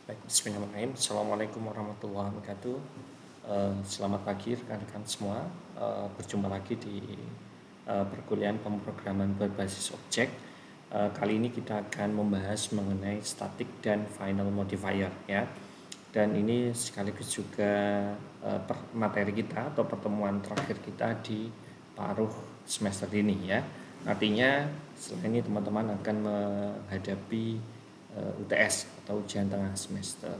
Baik, bismillahirrahmanirrahim. Assalamualaikum warahmatullahi wabarakatuh. Selamat pagi rekan-rekan semua. Berjumpa lagi di perkuliahan pemrograman berbasis objek. Kali ini kita akan membahas mengenai static dan final modifier ya. Dan ini sekaligus juga materi kita atau pertemuan terakhir kita di paruh semester ini ya. Artinya setelah ini teman-teman akan menghadapi UTS atau ujian tengah semester.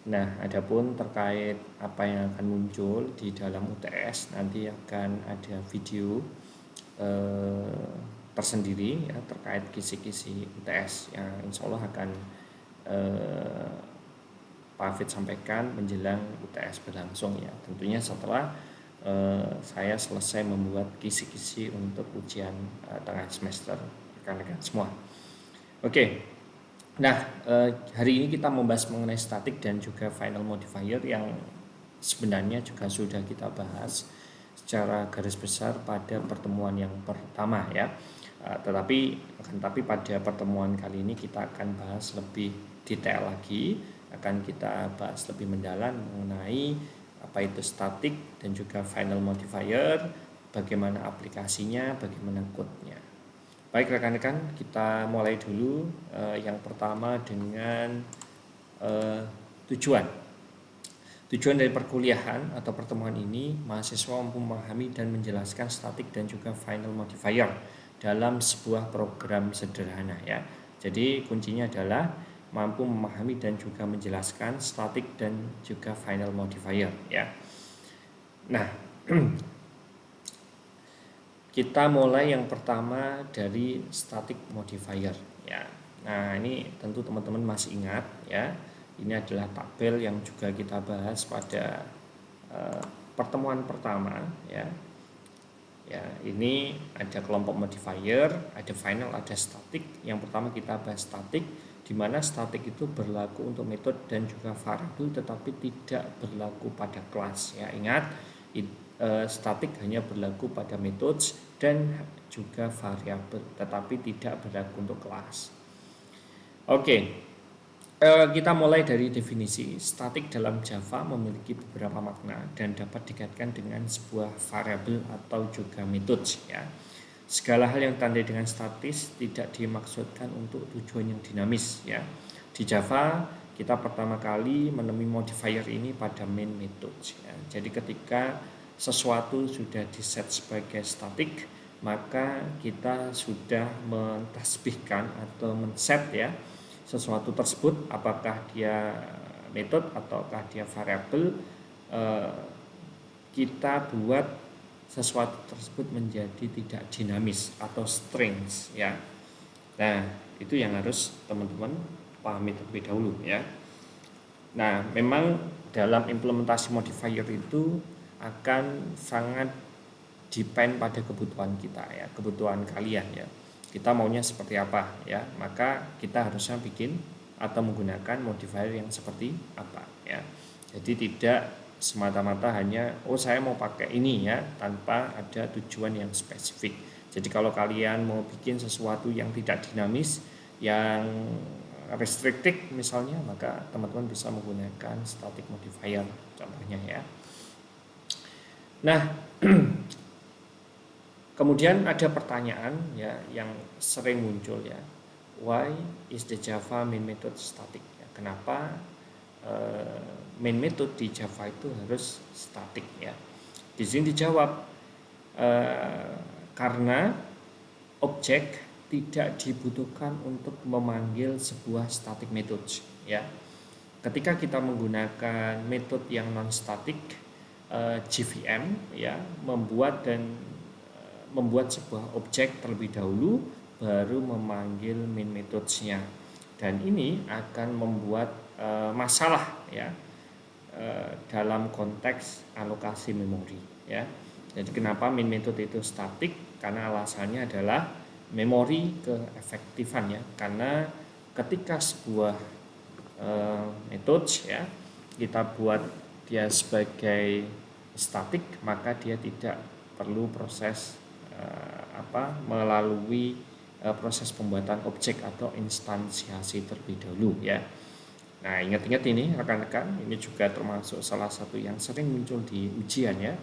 Nah, adapun terkait apa yang akan muncul di dalam UTS, nanti akan ada video tersendiri ya terkait kisi-kisi UTS yang insya Allah akan Pak Hafid sampaikan menjelang UTS berlangsung ya. Tentunya setelah saya selesai membuat kisi-kisi untuk ujian tengah semester rekan-rekan semua. Oke. Nah, hari ini kita membahas mengenai static dan juga final modifier yang sebenarnya juga sudah kita bahas secara garis besar pada pertemuan yang pertama ya. Tetapi pada pertemuan kali ini kita akan bahas lebih detail lagi, akan kita bahas lebih mendalam mengenai apa itu static dan juga final modifier, bagaimana aplikasinya, bagaimana code-nya. Baik rekan-rekan, kita mulai dulu yang pertama dengan tujuan. Tujuan dari perkuliahan atau pertemuan ini, mahasiswa mampu memahami dan menjelaskan static dan juga final modifier dalam sebuah program sederhana ya. Jadi kuncinya adalah mampu memahami dan juga menjelaskan static dan juga final modifier ya. Nah, kita mulai yang pertama dari static modifier ya. Nah, ini tentu teman-teman masih ingat ya. Ini adalah tabel yang juga kita bahas pada pertemuan pertama ya. Ya, ini ada kelompok modifier, ada final, ada static. Yang pertama kita bahas static, di mana static itu berlaku untuk metode dan juga variabel tetapi tidak berlaku pada kelas ya. Ingat, static hanya berlaku pada methods dan juga variabel tetapi tidak berlaku untuk kelas. Oke. Kita mulai dari definisi. Static dalam Java memiliki beberapa makna dan dapat dikaitkan dengan sebuah variabel atau juga methods ya. Segala hal yang tandai dengan statis tidak dimaksudkan untuk tujuan yang dinamis ya. Di Java kita pertama kali menemui modifier ini pada main methods ya. Jadi ketika sesuatu sudah diset sebagai static, maka kita sudah mentasbihkan atau men-set ya sesuatu tersebut, apakah dia metode ataukah dia variabel, kita buat sesuatu tersebut menjadi tidak dinamis atau strings ya. Nah, itu yang harus teman-teman pahami terlebih dahulu ya. Nah, memang dalam implementasi modifier itu akan sangat depend pada kebutuhan kita ya, kebutuhan kalian ya. Kita maunya seperti apa ya, maka kita harusnya bikin atau menggunakan modifier yang seperti apa ya. Jadi tidak semata-mata hanya saya mau pakai ini ya tanpa ada tujuan yang spesifik. Jadi kalau kalian mau bikin sesuatu yang tidak dinamis, yang restricted misalnya, maka teman-teman bisa menggunakan static modifier contohnya ya. Nah, kemudian ada pertanyaan ya yang sering muncul ya, why is the Java main method static? Ya, kenapa main method di Java itu harus static ya? Di sini dijawab karena objek tidak dibutuhkan untuk memanggil sebuah static method ya. Ketika kita menggunakan metode yang non static, JVM ya membuat sebuah objek terlebih dahulu baru memanggil main methods-nya, dan ini akan membuat masalah ya dalam konteks alokasi memori ya. Jadi kenapa main method itu static? Karena alasannya adalah memori keefektifan ya, karena ketika sebuah methods ya kita buat dia sebagai static, maka dia tidak perlu proses melalui proses pembuatan objek atau instansiasi terlebih dahulu ya. Nah, ingat-ingat ini rekan-rekan, ini juga termasuk salah satu yang sering muncul di ujian ya.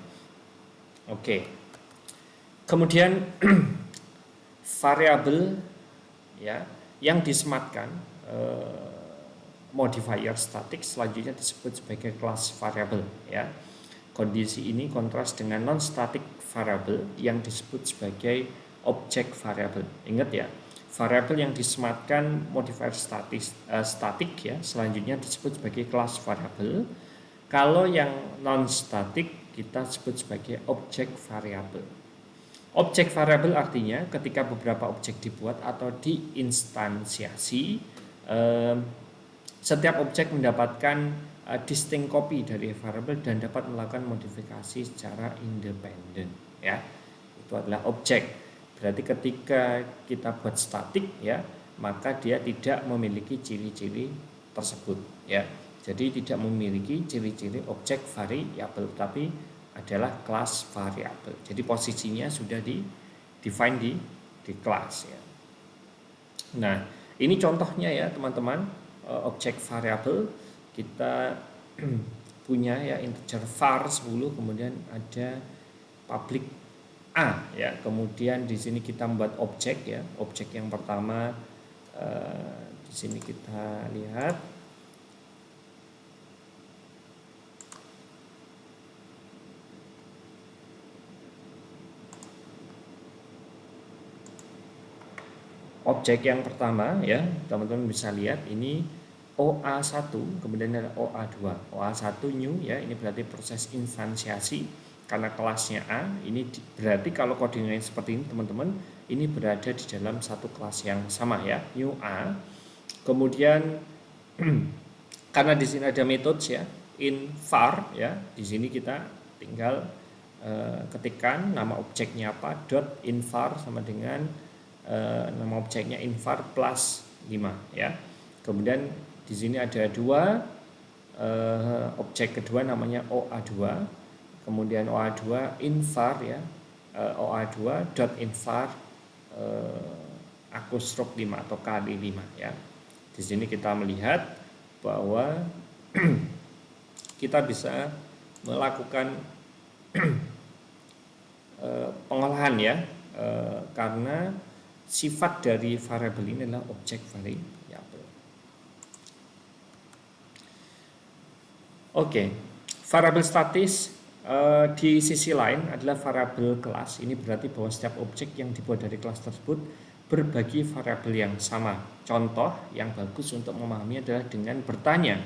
Oke. Kemudian variabel ya yang disematkan modifier statik selanjutnya disebut sebagai kelas variabel ya. Kondisi ini kontras dengan non static variable yang disebut sebagai object variable. Ingat ya, variabel yang disematkan modifier statik ya selanjutnya disebut sebagai kelas variable. Kalau yang non static kita sebut sebagai object variable. Objek variabel artinya ketika beberapa objek dibuat atau diinstansiasi, setiap objek mendapatkan distinct copy dari variabel dan dapat melakukan modifikasi secara independen. Ya, itu adalah objek. Berarti ketika kita buat statik, ya, maka dia tidak memiliki ciri-ciri tersebut. Ya, jadi tidak memiliki ciri-ciri objek variabel, tapi adalah kelas variabel. Jadi posisinya sudah define di kelas ya. Nah, ini contohnya ya teman-teman, objek variabel kita punya ya integer var 10, kemudian ada public A ya. Kemudian di sini kita membuat objek ya. Objek yang pertama di sini kita lihat objek yang pertama ya, teman-teman bisa lihat ini OA1, kemudian ada OA2. OA1 new ya, ini berarti proses instansiasi karena kelasnya A. Ini berarti kalau kodenya seperti ini teman-teman, ini berada di dalam satu kelas yang sama ya, new A. Kemudian karena di sini ada metode ya, in var ya, di sini kita tinggal ketikkan nama objeknya apa, dot in var sama dengan nama objeknya invar plus 5 ya. Kemudian di sini ada dua objek kedua namanya OA2. Kemudian OA2 invar ya. OA2 dot invar aku stroke 5 atau kali 5 ya. Di sini kita melihat bahwa kita bisa melakukan pengolahan ya, karena sifat dari variabel ini adalah objek variabel. Oke, variabel statis di sisi lain adalah variabel kelas. Ini berarti bahwa setiap objek yang dibuat dari kelas tersebut berbagi variabel yang sama. Contoh yang bagus untuk memahami adalah dengan bertanya,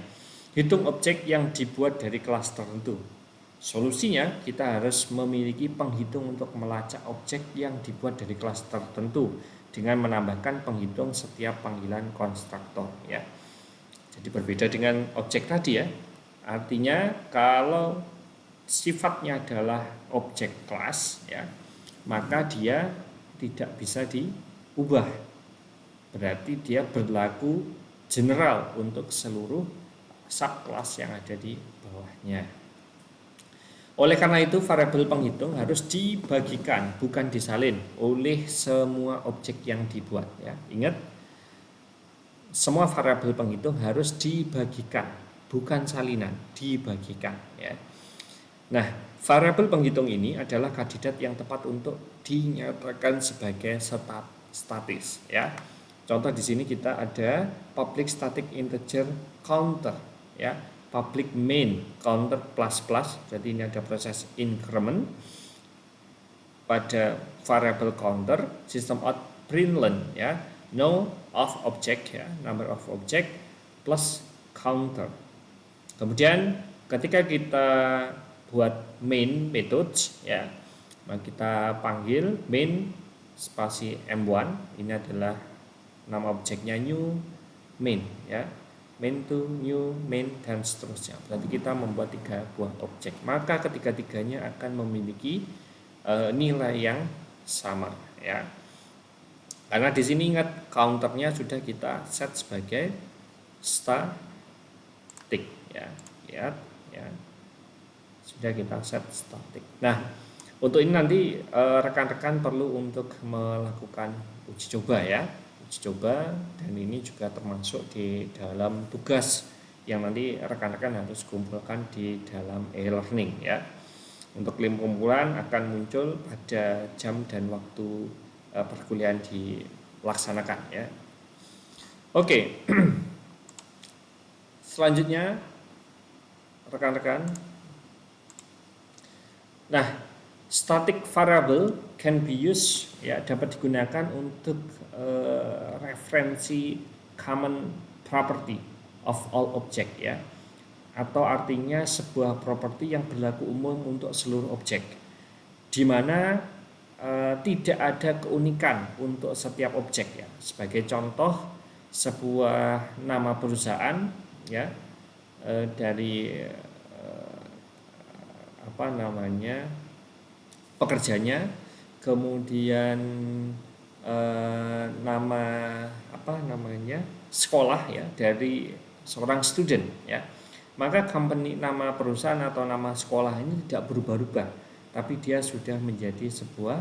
hitung objek yang dibuat dari kelas tertentu. Solusinya, kita harus memiliki penghitung untuk melacak objek yang dibuat dari kelas tertentu dengan menambahkan penghitung setiap panggilan konstruktor ya. Jadi berbeda dengan objek tadi ya. Artinya kalau sifatnya adalah objek kelas ya, maka dia tidak bisa diubah. Berarti dia berlaku general untuk seluruh subkelas yang ada di bawahnya. Oleh karena itu, variabel penghitung harus dibagikan, bukan disalin oleh semua objek yang dibuat ya. Ingat, semua variabel penghitung harus dibagikan, bukan salinan, dibagikan ya. Nah, variabel penghitung ini adalah kandidat yang tepat untuk dinyatakan sebagai statis ya. Contoh di sini kita ada public static integer counter ya. Public main counter plus plus, jadi ini ada proses increment pada variable counter, system out println ya, no of object ya, number of object plus counter. Kemudian ketika kita buat main methods ya, maka kita panggil main spasi m1, ini adalah nama objeknya new main ya, main to new main dan seterusnya. Berarti kita membuat 3 buah objek, maka ketiga-tiganya akan memiliki nilai yang sama ya. Karena di sini ingat counternya sudah kita set sebagai static ya. Lihat ya. Sudah kita set static. Nah, untuk ini nanti rekan-rekan perlu untuk melakukan uji coba ya. Coba, dan ini juga termasuk di dalam tugas yang nanti rekan-rekan harus kumpulkan di dalam e-learning ya. Untuk link kumpulan akan muncul pada jam dan waktu perkuliahan dilaksanakan ya. Oke. Selanjutnya rekan-rekan. Nah, static variable can be used ya, dapat digunakan untuk referensi common property of all object ya, atau artinya sebuah properti yang berlaku umum untuk seluruh objek, di mana tidak ada keunikan untuk setiap objek ya. Sebagai contoh, sebuah nama perusahaan ya, dari pekerjanya, kemudian nama sekolah ya dari seorang student ya, maka company, nama perusahaan atau nama sekolah ini tidak berubah-ubah, tapi dia sudah menjadi sebuah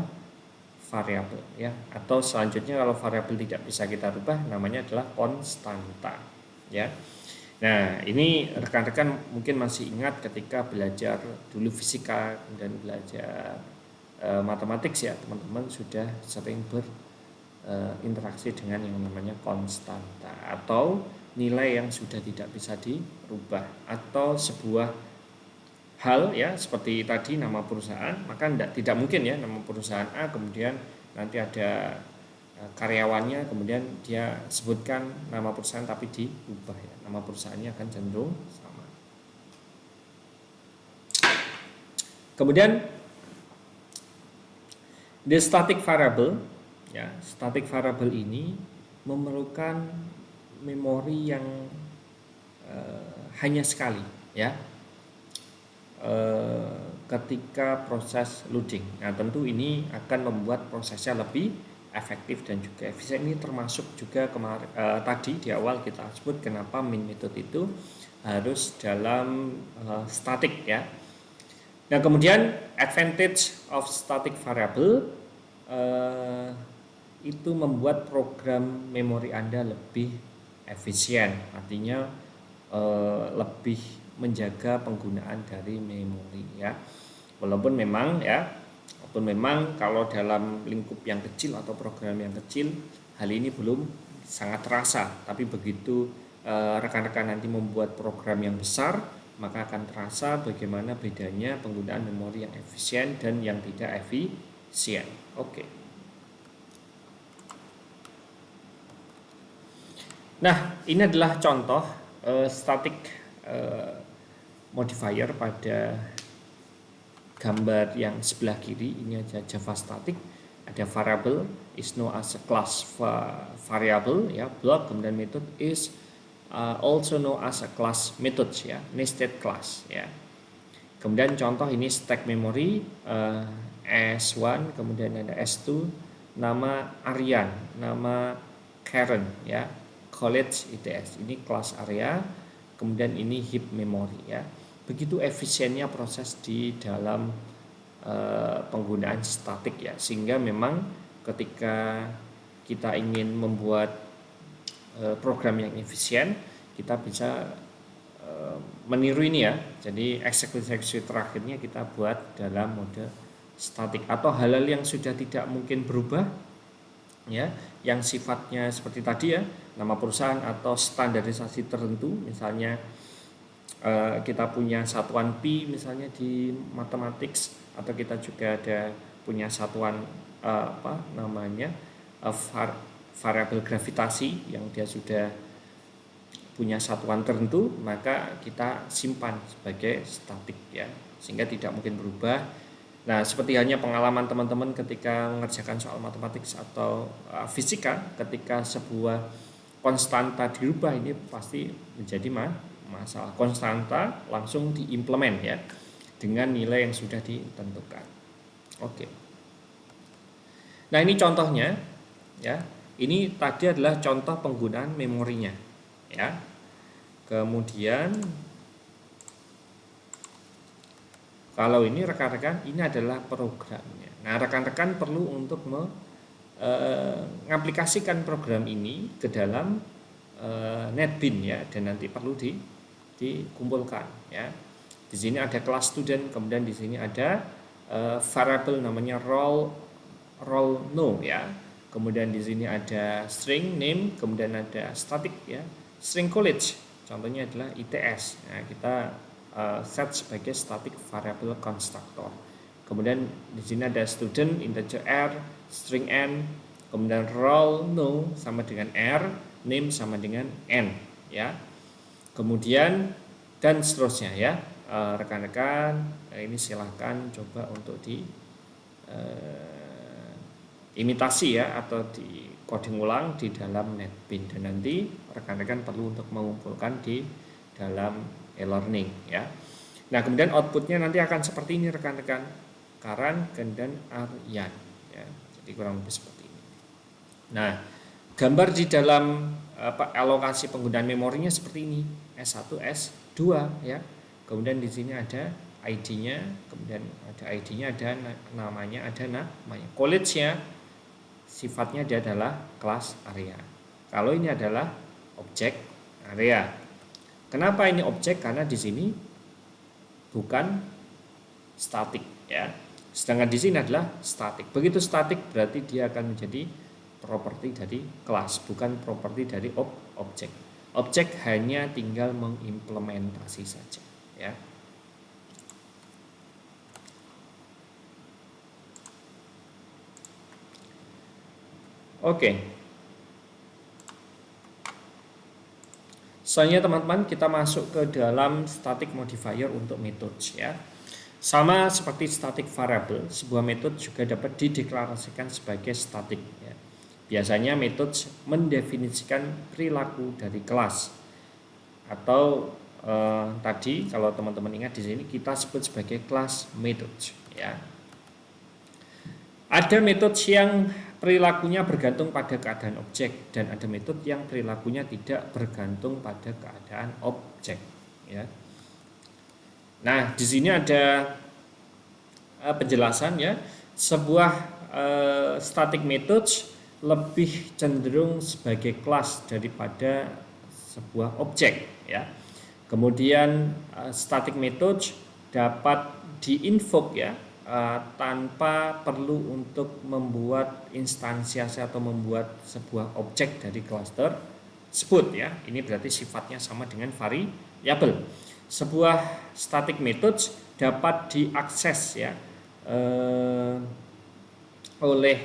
variabel ya. Atau selanjutnya kalau variabel tidak bisa kita rubah, namanya adalah konstanta ya. Nah, ini rekan-rekan mungkin masih ingat ketika belajar dulu fisika dan belajar matematik ya, teman-teman sudah sering berinteraksi dengan yang namanya konstanta atau nilai yang sudah tidak bisa dirubah, atau sebuah hal ya, seperti tadi nama perusahaan, maka tidak mungkin ya nama perusahaan A kemudian nanti ada karyawannya kemudian dia sebutkan nama perusahaan tapi diubah ya, nama perusahaannya akan cenderung sama. Kemudian the static variable ya, static variable ini memerlukan memori yang hanya sekali ya, ketika proses loading. Nah, tentu ini akan membuat prosesnya lebih efektif dan juga efisien. Ini termasuk juga tadi di awal kita sebut kenapa main method itu harus dalam static ya. Nah, kemudian advantage of static variable itu membuat program memori Anda lebih efisien, artinya lebih menjaga penggunaan dari memori ya. Walaupun memang kalau dalam lingkup yang kecil atau program yang kecil hal ini belum sangat terasa, tapi begitu rekan-rekan nanti membuat program yang besar, maka akan terasa bagaimana bedanya penggunaan memori yang efisien dan yang tidak efisien. Oke. Nah, ini adalah contoh static modifier pada gambar yang sebelah kiri. Ini aja Java static, ada variable is known as a class variable ya, block, kemudian method is also known as a class methods ya, nested class ya. Kemudian contoh ini stack memory S1, kemudian ada S2, nama Aryan, nama Karen ya, college ITS, ini kelas area, kemudian ini heap memory ya. Begitu efisiennya proses di dalam penggunaan statik ya, sehingga memang ketika kita ingin membuat program yang efisien, kita bisa meniru ini ya. Jadi eksekusi terakhirnya kita buat dalam mode statik, atau hal-hal yang sudah tidak mungkin berubah ya, yang sifatnya seperti tadi ya, nama perusahaan atau standarisasi tertentu, misalnya kita punya satuan pi misalnya di mathematics, atau kita juga ada punya satuan variabel gravitasi yang dia sudah punya satuan tertentu, maka kita simpan sebagai statik ya, sehingga tidak mungkin berubah. Nah, seperti halnya pengalaman teman-teman ketika mengerjakan soal matematik atau fisika, ketika sebuah konstanta dirubah, ini pasti menjadi masalah. Konstanta langsung diimplement ya dengan nilai yang sudah ditentukan. Oke. Nah, ini contohnya ya. Ini tadi adalah contoh penggunaan memorinya ya. Kemudian kalau ini rekan-rekan, ini adalah programnya. Nah, rekan-rekan perlu untuk mengaplikasikan program ini ke dalam NetBeans ya, dan nanti perlu dikumpulkan ya. Di sini ada kelas student, kemudian di sini ada variable namanya roll no ya. Kemudian di sini ada string name, kemudian ada static ya, string college. Contohnya adalah ITS. Nah, kita set sebagai static variable constructor. Kemudian di sini ada student integer r, string n, kemudian roll no sama dengan r, name sama dengan n ya. Kemudian dan seterusnya ya. Rekan-rekan ini silahkan coba untuk di imitasi ya atau di coding ulang di dalam NetBeans, dan nanti rekan-rekan perlu untuk mengumpulkan di dalam e-learning ya. Nah, kemudian outputnya nanti akan seperti ini rekan-rekan, Karan, dan Aryan ya. Jadi kurang lebih seperti ini. Nah, gambar di dalam alokasi penggunaan memorinya seperti ini, S1, S2 ya. Kemudian di sini ada ID-nya, kemudian ada ID-nya, ada namanya, ada namanya. College-nya sifatnya dia adalah kelas area. Kalau ini adalah objek area. Kenapa ini objek? Karena di sini bukan statik ya. Sedangkan di sini adalah statik. Begitu statik berarti dia akan menjadi properti dari kelas, bukan properti dari objek. Objek hanya tinggal mengimplementasi saja ya. Oke. Selanjutnya teman-teman kita masuk ke dalam static modifier untuk methods ya. Sama seperti static variable, sebuah metode juga dapat dideklarasikan sebagai static ya. Biasanya methods mendefinisikan perilaku dari kelas. Atau tadi kalau teman-teman ingat di sini kita sebut sebagai class methods ya. Ada metode yang perilakunya bergantung pada keadaan objek, dan ada metode yang perilakunya tidak bergantung pada keadaan objek ya. Nah, di sini ada penjelasan ya. Sebuah static methods lebih cenderung sebagai kelas daripada sebuah objek ya. Kemudian static methods dapat diinvoke ya, tanpa perlu untuk membuat instansiasi atau membuat sebuah objek dari kelas tersebut ya. Ini berarti sifatnya sama dengan variabel. Sebuah static methods dapat diakses ya oleh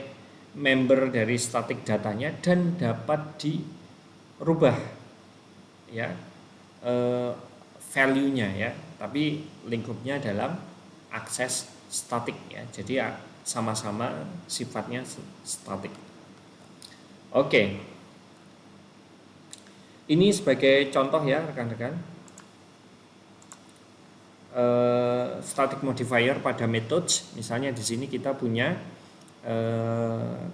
member dari static datanya dan dapat dirubah ya value-nya ya. Tapi lingkupnya dalam akses statik ya. Jadi ya sama-sama sifatnya statik. Oke. Ini sebagai contoh ya rekan-rekan. Static modifier pada methods, misalnya di sini kita punya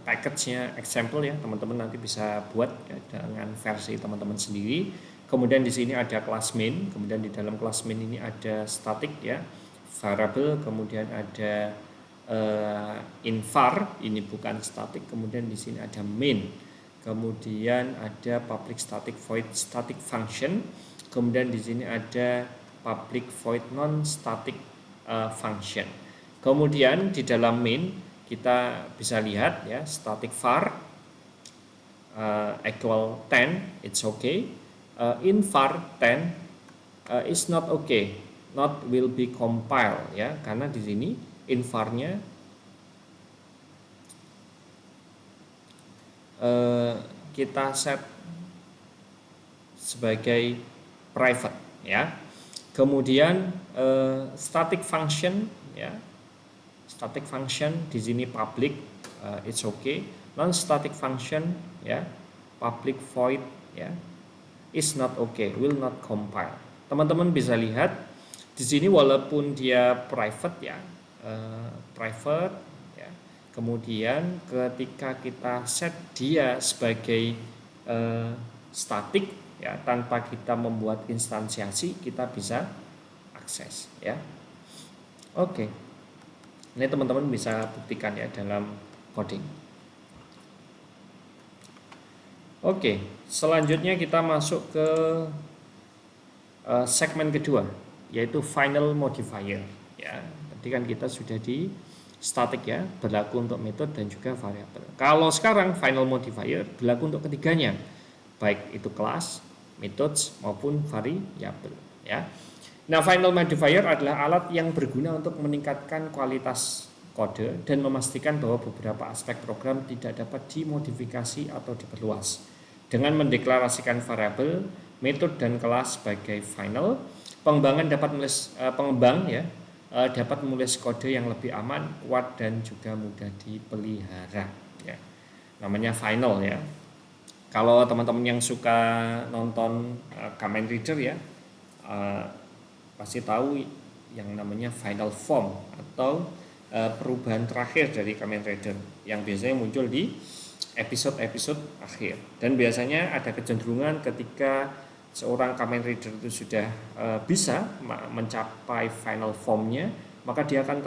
package-nya example ya, teman-teman nanti bisa buat ya, dengan versi teman-teman sendiri. Kemudian di sini ada class main, kemudian di dalam class main ini ada static ya, variable, kemudian ada invar, ini bukan static, kemudian di sini ada main, kemudian ada public static void static function, kemudian di sini ada public void non static function. Kemudian di dalam main kita bisa lihat ya, static var equal 10 it's okay, invar 10 is not okay, not will be compiled ya, karena di sini invarnya kita set sebagai private ya. Kemudian static function ya, static function di sini public it's okay, non static function ya, public void ya, is not okay, will not compile. Teman-teman bisa lihat di sini walaupun dia private ya, private ya, kemudian ketika kita set dia sebagai static ya, tanpa kita membuat instansiasi kita bisa akses ya. Oke. Ini teman-teman bisa buktikan ya dalam coding. Oke, selanjutnya kita masuk ke segmen kedua, yaitu final modifier. Ya, tadi kan kita sudah di static ya, berlaku untuk metode dan juga variabel. Kalau sekarang final modifier berlaku untuk ketiganya, baik itu kelas, methods maupun variabel. Ya. Nah, final modifier adalah alat yang berguna untuk meningkatkan kualitas kode dan memastikan bahwa beberapa aspek program tidak dapat dimodifikasi atau diperluas. Dengan mendeklarasikan variabel, metode dan kelas sebagai final, pengembangan dapat menulis kode yang lebih aman, kuat dan juga mudah dipelihara. Ya. Namanya final ya. Kalau teman-teman yang suka nonton Kamen Rider ya, pasti tahu yang namanya final form atau perubahan terakhir dari Kamen Rider yang biasanya muncul di episode-episode akhir. Dan biasanya ada kecenderungan ketika seorang Kamen Rider itu sudah bisa mencapai final formnya, maka dia akan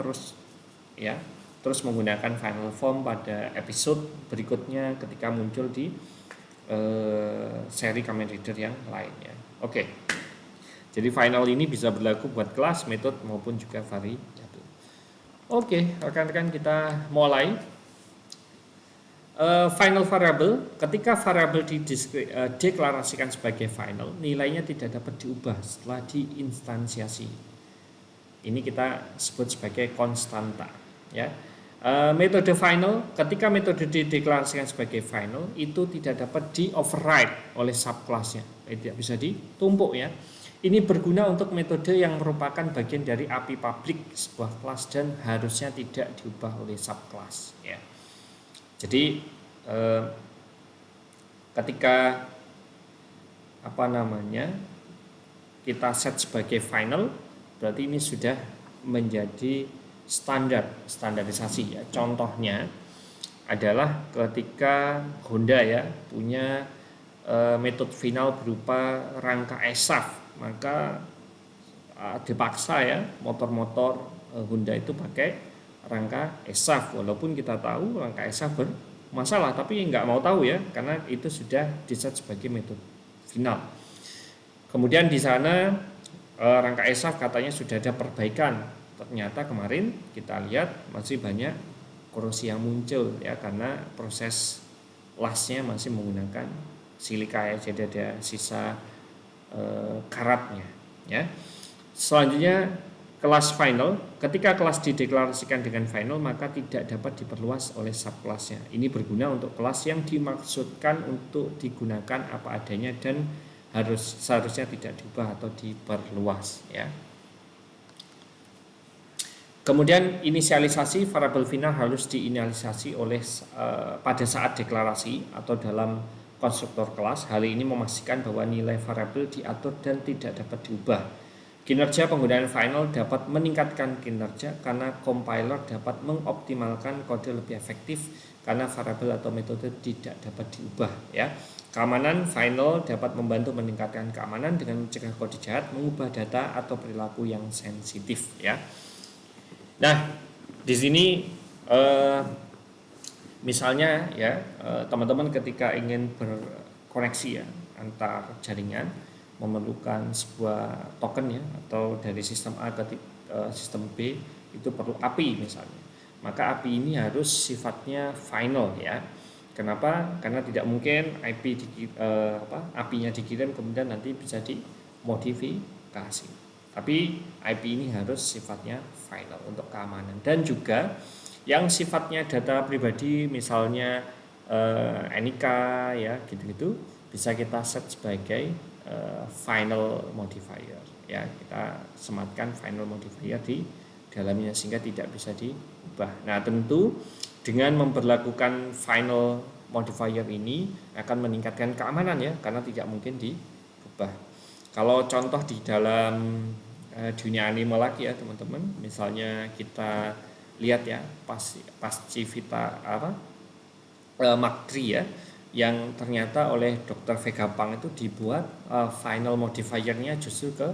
terus menggunakan final form pada episode berikutnya ketika muncul di seri Kamen Rider yang lainnya. Oke. Jadi final ini bisa berlaku buat kelas, metode maupun juga variabel. Oke, rekan-rekan kita mulai. Final variable, ketika variable dideklarasikan sebagai final, nilainya tidak dapat diubah setelah diinstansiasi. Ini kita sebut sebagai konstanta. Ya. Metode final, ketika metode dideklarasikan sebagai final, itu tidak dapat di-override oleh subclassnya, tidak bisa ditumpuk ya. Ini berguna untuk metode yang merupakan bagian dari API publik sebuah kelas dan harusnya tidak diubah oleh subclass ya. Jadi ketika kita set sebagai final, berarti ini sudah menjadi standarisasi ya. Contohnya adalah ketika Honda ya punya metode final berupa rangka ESAF, maka dipaksa ya motor-motor Honda itu pakai rangka ESAF, walaupun kita tahu rangka ESAF bermasalah, tapi nggak mau tahu ya karena itu sudah diset sebagai metode final. Kemudian di sana rangka ESAF katanya sudah ada perbaikan, ternyata kemarin kita lihat masih banyak korosi yang muncul ya karena proses lasnya masih menggunakan silika ya, jadi ada sisa karatnya ya. Selanjutnya kelas final, ketika kelas dideklarasikan dengan final maka tidak dapat diperluas oleh subclassnya. Ini berguna untuk kelas yang dimaksudkan untuk digunakan apa adanya dan seharusnya tidak diubah atau diperluas ya. Kemudian inisialisasi variabel final harus diinisialisasi oleh pada saat deklarasi atau dalam konstruktor kelas. Hal ini memastikan bahwa nilai variabel diatur dan tidak dapat diubah. Kinerja penggunaan final dapat meningkatkan kinerja karena compiler dapat mengoptimalkan kode lebih efektif karena variabel atau metode tidak dapat diubah ya. Keamanan final dapat membantu meningkatkan keamanan dengan mencegah kode jahat, mengubah data atau perilaku yang sensitif ya. Nah, di sini misalnya ya teman-teman ketika ingin berkoneksi ya antar jaringan, memerlukan sebuah token ya atau dari sistem A ke sistem B itu perlu API misalnya, maka API ini harus sifatnya final ya. Kenapa? Karena tidak mungkin API-nya dikirim kemudian nanti bisa dimodifikasi, tapi IP ini harus sifatnya final untuk keamanan. Dan juga yang sifatnya data pribadi misalnya NIK ya gitu-gitu bisa kita set sebagai final modifier ya, kita sematkan final modifier di dalamnya sehingga tidak bisa diubah. Nah, tentu dengan memperlakukan final modifier ini akan meningkatkan keamanan ya karena tidak mungkin diubah. Kalau contoh di dalam dunia anime lagi ya teman-teman, misalnya kita lihat ya Pascivita Mark III ya, yang ternyata oleh Dr. Vegapunk itu dibuat final modifiernya justru ke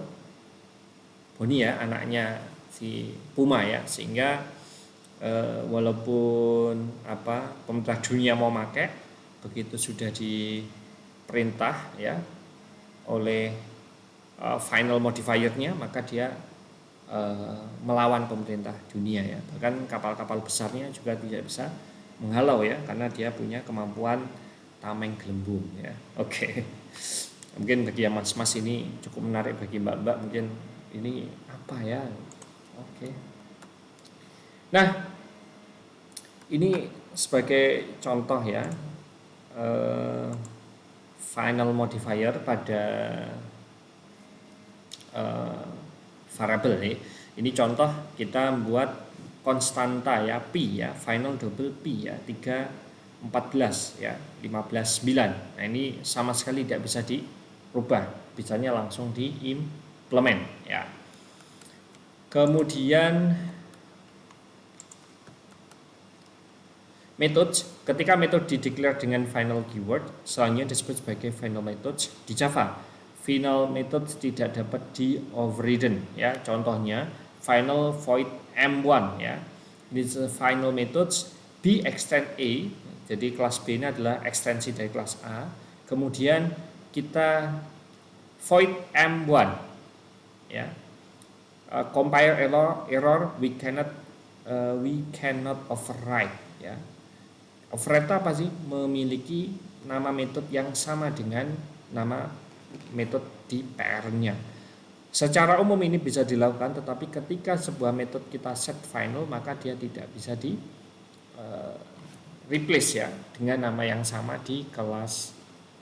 Bonnie ya, anaknya si Puma ya, sehingga walaupun pemerintah dunia mau pakai, begitu sudah diperintah ya oleh final modifiernya, maka dia melawan pemerintah dunia ya. Bahkan kapal-kapal besarnya juga tidak bisa menghalau ya, karena dia punya kemampuan tameng gelembung ya. Oke. Mungkin bagi yang mas-mas ini cukup menarik, bagi mbak-mbak mungkin ini apa ya. Oke. Nah, ini sebagai contoh ya, final modifier pada variable nih. Ini contoh kita membuat konstanta ya, pi ya, final double pi ya, 3 14 ya, 15 9. Nah, ini sama sekali tidak bisa dirubah, bisanya langsung diimplement ya. Kemudian metode, ketika metode dideklar dengan final keyword, selanjutnya disebut sebagai final method di Java. Final method tidak dapat di overridden ya. Contohnya final void m1 ya. This final methods b extend a. Jadi kelas B ini adalah ekstensi dari kelas A. Kemudian kita void m1 ya. Compile error we cannot override ya. Override apa sih? Memiliki nama metode yang sama dengan nama metode di PR-nya. Secara umum ini bisa dilakukan, tetapi ketika sebuah metode kita set final, maka dia tidak bisa di replace ya dengan nama yang sama di kelas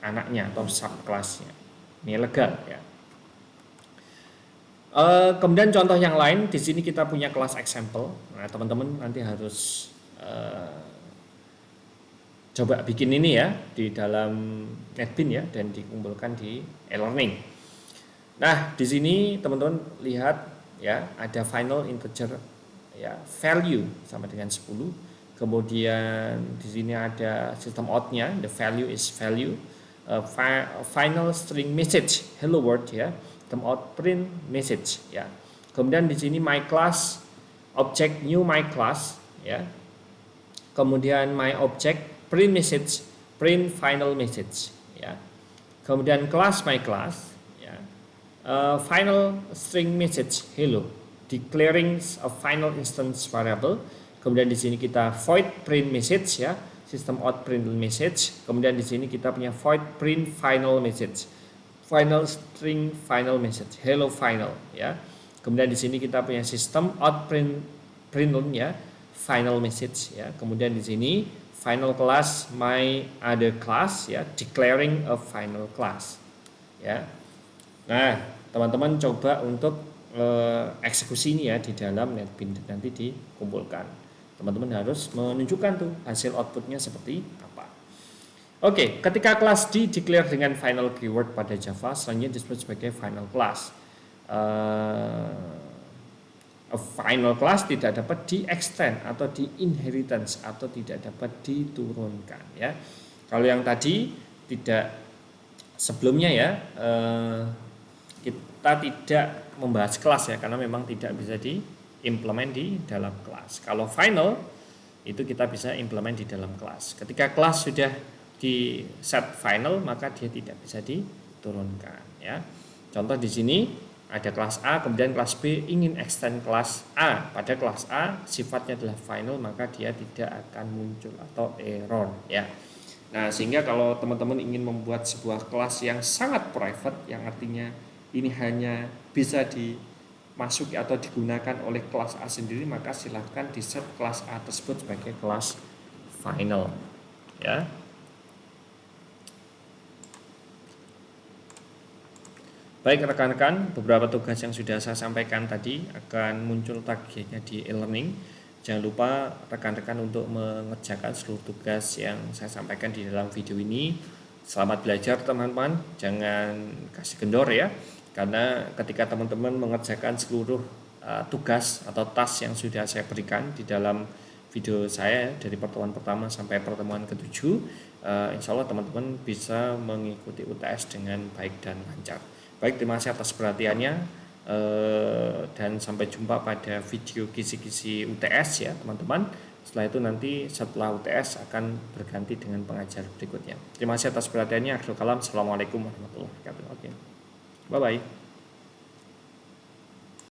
anaknya atau subkelasnya. Ini legal ya. Kemudian contoh yang lain, di sini kita punya kelas example. Nah, teman-teman nanti harus coba bikin ini ya di dalam NetBeans ya, dan dikumpulkan di e-learning. Nah, di sini teman-teman lihat ya, ada final integer ya, value sama dengan 10. Kemudian di sini ada sistem out-nya, the value is value. Final string message hello world ya, sistem out print message ya. Kemudian di sini my class object new my class ya. Kemudian my object print message, print final message ya. Kemudian class my class ya. Final string message hello, declaring a final instance variable. Kemudian di sini kita void print message ya, system out print message. Kemudian di sini kita punya void print final message, final string final message hello final ya. Kemudian di sini kita punya system out print ya, final message ya. Kemudian di sini final class my other class ya, declaring a final class ya. Nah, teman-teman coba untuk eksekusi ini ya di dalam NetBeans, nanti dikumpulkan. Teman-teman harus menunjukkan tuh hasil outputnya seperti apa. Oke, ketika kelas D declare dengan final keyword pada Java, selanjutnya disebut sebagai final class. A final class tidak dapat di-extend atau di-inheritance atau tidak dapat diturunkan ya. Kalau yang tadi tidak, sebelumnya ya, kita tidak membahas kelas ya, karena memang tidak bisa diimplement di dalam kelas. Kalau final itu kita bisa implement di dalam kelas. Ketika kelas sudah di set final, maka dia tidak bisa diturunkan ya. Contoh di sini ada kelas A, kemudian kelas B ingin extend kelas A. Pada kelas A sifatnya adalah final, maka dia tidak akan muncul atau error ya. Nah, sehingga kalau teman-teman ingin membuat sebuah kelas yang sangat private, yang artinya ini hanya bisa dimasuki atau digunakan oleh kelas A sendiri, maka silahkan di set kelas A tersebut sebagai kelas final ya. Baik rekan-rekan, beberapa tugas yang sudah saya sampaikan tadi akan muncul tagihannya di e-learning. Jangan lupa rekan-rekan untuk mengerjakan seluruh tugas yang saya sampaikan di dalam video ini. Selamat belajar teman-teman, jangan kasih kendor ya. Karena ketika teman-teman mengerjakan seluruh tugas atau task yang sudah saya berikan di dalam video saya dari pertemuan pertama sampai pertemuan ke-7, insya Allah teman-teman bisa mengikuti UTS dengan baik dan lancar. Baik, terima kasih atas perhatiannya, dan sampai jumpa pada video kisi-kisi UTS ya teman-teman. Setelah itu nanti setelah UTS akan berganti dengan pengajar berikutnya. Terima kasih atas perhatiannya. Akhirul kalam. Assalamualaikum warahmatullahi wabarakatuh. Oke. Bye-bye.